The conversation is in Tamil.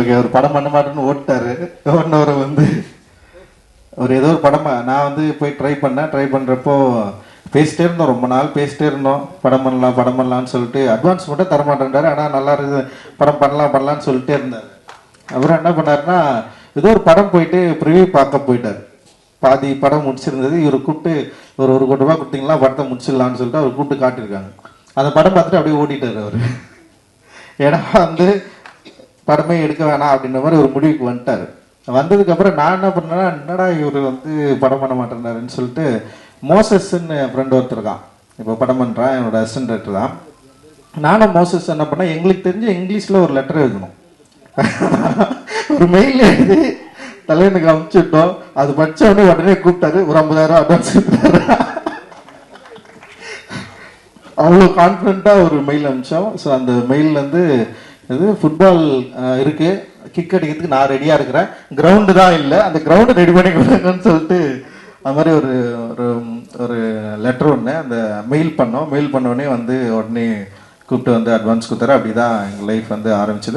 ஓகே, ஒரு படம் பண்ண மாட்டேன்னு ஓட்டாரு. ஓடினவரை வந்து ஒரு ஏதோ ஒரு படமா நான் வந்து போய் ட்ரை பண்ணுறப்போ பேசிட்டே இருந்தோம், ரொம்ப நாள் பேசிட்டே இருந்தோம். படம் பண்ணலாம்னு சொல்லிட்டு அட்வான்ஸ் மட்டும் தரமாட்டேன்றாரு. ஆனால் நல்லா இருக்குது, படம் பண்ணலாம்னு சொல்லிட்டே இருந்தார். அப்புறம் என்ன பண்ணாருன்னா, ஏதோ ஒரு படம் போயிட்டு ப்ரிவியூ பார்க்க போயிட்டார். பாதி படம் முடிச்சிருந்தது. இவர் கூப்பிட்டு ஒரு 1 கோடி ரூபாய் கொடுத்தீங்களா படத்தை முடிச்சிடலான்னு சொல்லிட்டு அவர் கூப்பிட்டு காட்டியிருக்காங்க. அந்த படம் பார்த்துட்டு அப்படியே ஓடிட்டார் அவர். ஏன்னா வந்து படமே எடுக்க வேணாம் அப்படின்ற மாதிரி ஒரு முடிவுக்கு வந்துட்டார். வந்ததுக்கப்புறம் நான் என்ன பண்ணேன்னா, என்னடா இவர் வந்து படம் பண்ண மாட்டேன்னாருன்னு சொல்லிட்டு மோசஸ்ன்னு என் ஃப்ரெண்ட் ஒருத்தர் இருக்கான், இப்போ படம் பண்ணுறான், என்னோட அசிஸ்டன்ட் டைரக்டர் தான். நானும் மோசஸ் என்ன பண்ணேன், எங்களுக்கு தெரிஞ்ச இங்கிலீஷில் ஒரு லெட்டர் எழுதணும். ஒரு மெயில் எழுதி தலைவனுக்கு அனுப்பிச்சுட்டோம். அது படிச்ச உடனே கூப்பிட்டாரு, ஒரு 50,000 அட்வான்ஸ் கொடுத்தாரு. அவ்வளோ கான்ஃபிடென்ட்டாக ஒரு மெயில் அனுப்பிச்சோம். ஸோ அந்த மெயிலேருந்து இது ஃபுட்பால் இருக்கு, கிக் அடிக்கிறதுக்கு நான் ரெடியாக இருக்கிறேன், கிரவுண்டு தான் இல்லை, அந்த கிரவுண்டு ரெடி பண்ணி கொடுங்கன்னு சொல்லிட்டு அது மாதிரி ஒரு ஒரு ஒரு லெட்டர் ஒன்று அந்த மெயில் பண்ணோம். மெயில் பண்ணோடனே வந்து உடனே கூப்பிட்டு வந்து அட்வான்ஸ் கொடுத்தாரு. அப்படி தான் எங்கள் லைஃப் வந்து ஆரம்பிச்சது.